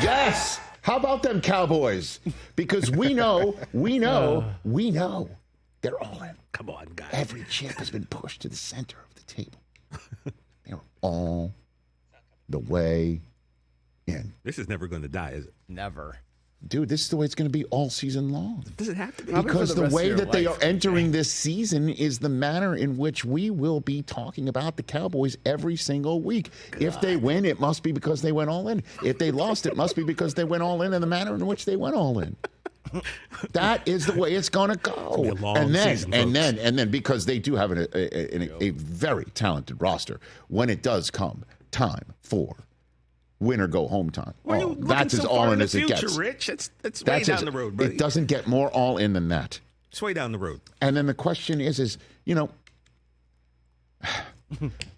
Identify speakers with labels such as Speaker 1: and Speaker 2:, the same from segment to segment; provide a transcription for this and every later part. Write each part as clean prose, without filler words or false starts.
Speaker 1: Yes. How about them Cowboys? Because we know they're all in.
Speaker 2: Come on, guys.
Speaker 1: Every chip has been pushed to the center of the table. They're all the way in.
Speaker 2: This is never going to die, is it?
Speaker 3: Never.
Speaker 1: Dude, this is the way it's going to be all season long.
Speaker 2: Does it have to be?
Speaker 1: Because the way that they are entering this season is the manner in which we will be talking about the Cowboys every single week. God. If they win, it must be because they went all in. If they lost, it must be because they went all in the manner in which they went all in. That is the way it's going to go. And then because they do have a very talented roster, when it does come time for win or go home time. That's as all in as it gets.
Speaker 2: Rich. That's way down the road, buddy.
Speaker 1: It doesn't get more all in than that.
Speaker 2: It's way down the road.
Speaker 1: And then the question is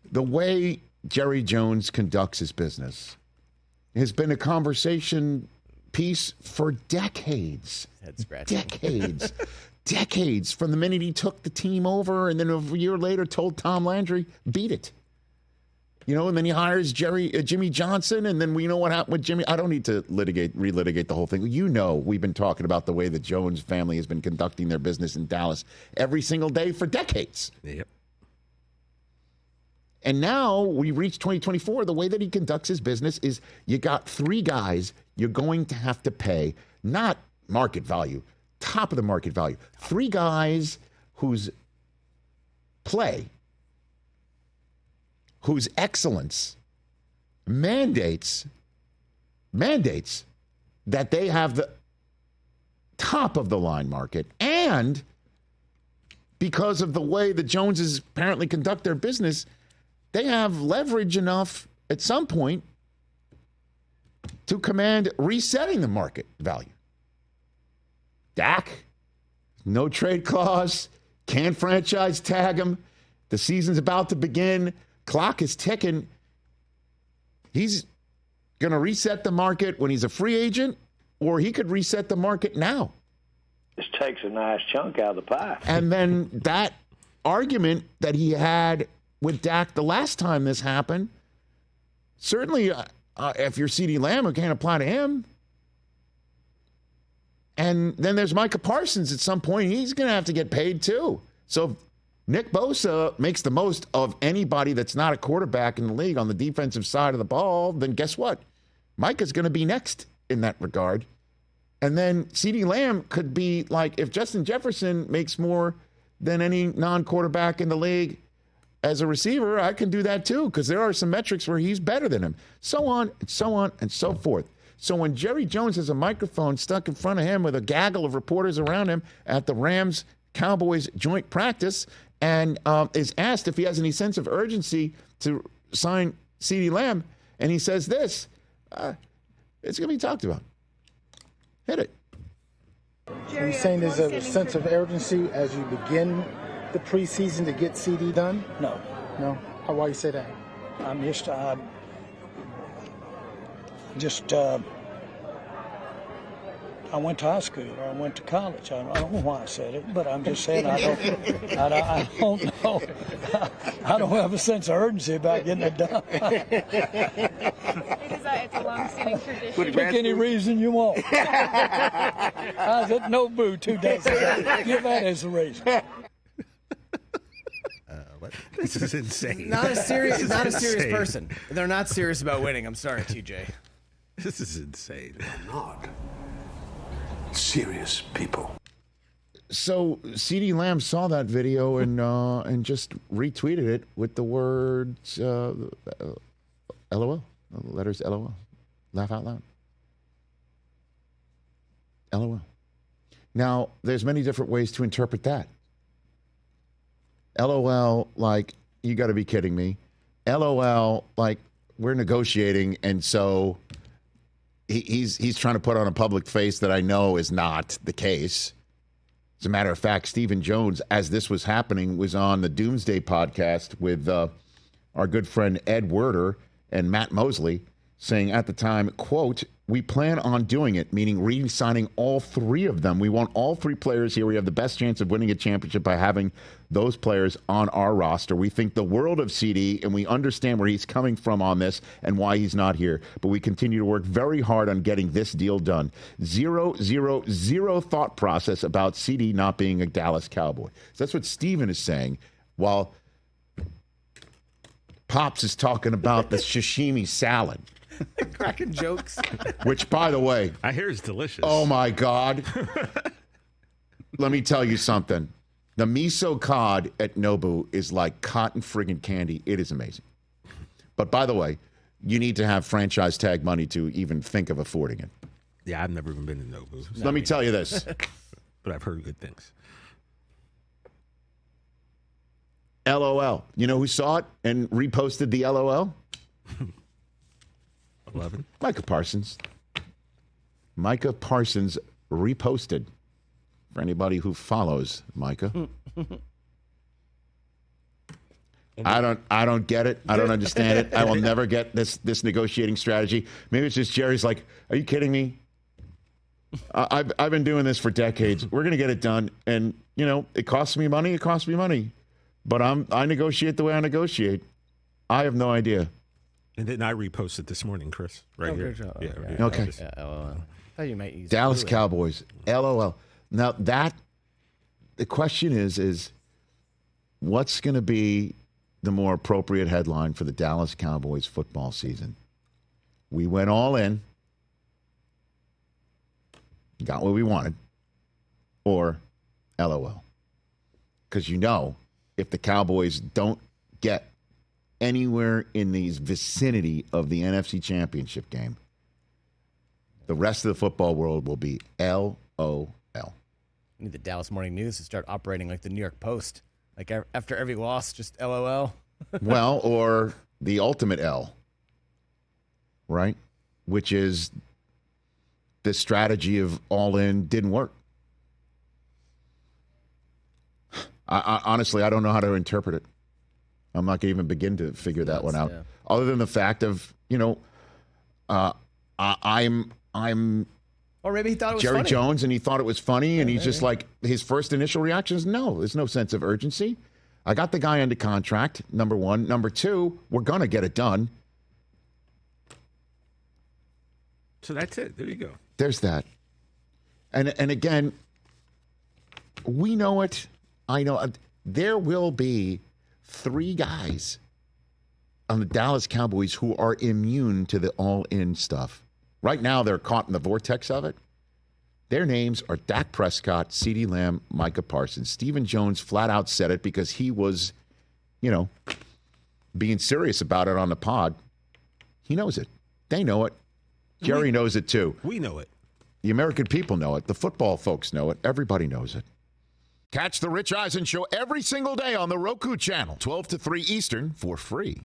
Speaker 1: the way Jerry Jones conducts his business has been a conversation piece for decades. Decades from the minute he took the team over and then a year later told Tom Landry, beat it. And then he hires Jimmy Johnson, and then we know what happened with Jimmy. I don't need to relitigate the whole thing. We've been talking about the way the Jones family has been conducting their business in Dallas every single day for decades.
Speaker 2: Yep.
Speaker 1: And now we reach 2024. The way that he conducts his business is you got three guys you're going to have to pay, not market value, top of the market value. Three guys whose play, whose excellence mandates that they have the top of the line market. And because of the way the Joneses apparently conduct their business, they have leverage enough at some point to command resetting the market value. Dak, no trade clause, can't franchise tag him. The season's about to begin. Clock is ticking. He's going to reset the market when he's a free agent, or he could reset the market now.
Speaker 4: This takes a nice chunk out of the pie.
Speaker 1: And then that argument that he had with Dak the last time this happened, certainly if you're CeeDee Lamb, it can't apply to him. And then there's Micah Parsons at some point. He's going to have to get paid too. So Nick Bosa makes the most of anybody that's not a quarterback in the league on the defensive side of the ball, then guess what? Micah's going to be next in that regard. And then CeeDee Lamb could be like, if Justin Jefferson makes more than any non-quarterback in the league as a receiver, I can do that too, because there are some metrics where he's better than him. So on and so on and so forth. So when Jerry Jones has a microphone stuck in front of him with a gaggle of reporters around him at the Rams-Cowboys joint practice, and is asked if he has any sense of urgency to sign CeeDee Lamb, and he says this, it's going to be talked about. Hit it.
Speaker 5: Are you saying there's a sense of urgency as you begin the preseason to get CeeDee done?
Speaker 6: No.
Speaker 5: No? Why you say that?
Speaker 6: I'm just I went to high school or I went to college. I don't know why I said it, but I'm just saying I don't know. I don't have a sense of urgency about getting it done.
Speaker 7: Because it's a long-standing tradition.
Speaker 6: Pick any reason you want. I was at Nobu 2 days ago. Give that as a reason.
Speaker 2: This is insane.
Speaker 3: Not a serious person. They're not serious about winning. I'm sorry, TJ.
Speaker 2: This is insane.
Speaker 8: Not serious people.
Speaker 1: So CeeDee Lamb saw that video and just retweeted it with the words LOL, letters LOL, laugh out loud. LOL. Now, there's many different ways to interpret that. LOL, like, you got to be kidding me. LOL, like, we're negotiating, and so he's trying to put on a public face that I know is not the case. As a matter of fact, Stephen Jones, as this was happening, was on the Doomsday podcast with our good friend Ed Werder and Matt Mosley. saying at the time, quote, "We plan on doing it," meaning re-signing all three of them. We want all three players here. We have the best chance of winning a championship by having those players on our roster. We think the world of CeeDee, and we understand where he's coming from on this and why he's not here. But we continue to work very hard on getting this deal done. Zero thought process about CeeDee not being a Dallas Cowboy. So that's what Steven is saying, while Pops is talking about the sashimi salad.
Speaker 3: Cracking jokes.
Speaker 1: Which, by the way,
Speaker 2: I hear it's delicious.
Speaker 1: oh my God. Let me tell you something. The miso cod at Nobu is like cotton friggin' candy. It is amazing. But by the way, you need to have franchise tag money to even think of affording it.
Speaker 2: Yeah, I've never even been to Nobu.
Speaker 1: So let me tell you this.
Speaker 2: But I've heard good things.
Speaker 1: LOL. You know who saw it and reposted the LOL?
Speaker 2: 11.
Speaker 1: Micah Parsons. Micah Parsons reposted. For anybody who follows Micah. I don't get it. I don't understand it. I will never get this negotiating strategy. Maybe it's just Jerry's like, are you kidding me? I've been doing this for decades. We're gonna get it done, and you know it costs me money. It costs me money, but I negotiate the way I negotiate. I have no idea.
Speaker 2: And then I reposted this morning, Chris. Right here.
Speaker 3: Good job.
Speaker 2: Yeah.
Speaker 1: Okay.
Speaker 3: Yeah, I thought you might use
Speaker 1: Dallas
Speaker 3: Blue.
Speaker 1: Cowboys. LOL. Now the question is what's going to be the more appropriate headline for the Dallas Cowboys football season? We went all in, got what we wanted, or LOL. Because you know, if the Cowboys don't get anywhere in the vicinity of the NFC Championship game, the rest of the football world will be LOL.
Speaker 3: You need the Dallas Morning News to start operating like the New York Post. Like after every loss, just LOL.
Speaker 1: Well, or the ultimate L, right? Which is the strategy of all in didn't work. I honestly, I don't know how to interpret it. I'm not going to even begin to figure that one out.
Speaker 3: Yeah.
Speaker 1: Other than the fact of, you know, I'm
Speaker 3: Or maybe he thought it was
Speaker 1: Jerry
Speaker 3: funny.
Speaker 1: Jones, and he thought it was funny, and he's just like, his first initial reaction is, no, there's no sense of urgency. I got the guy under contract, number one. Number two, we're going to get it done.
Speaker 2: So that's it. There you go.
Speaker 1: There's that. And again, we know it. I know. There will be 3 guys on the Dallas Cowboys who are immune to the all-in stuff. Right now, they're caught in the vortex of it. Their names are Dak Prescott, CeeDee Lamb, Micah Parsons. Stephen Jones flat out said it because he was, you know, being serious about it on the pod. He knows it. They know it. Jerry knows it too.
Speaker 2: We know it.
Speaker 1: The American people know it. The football folks know it. Everybody knows it. Catch the Rich Eisen Show every single day on the Roku channel, 12 to 3 Eastern, for free.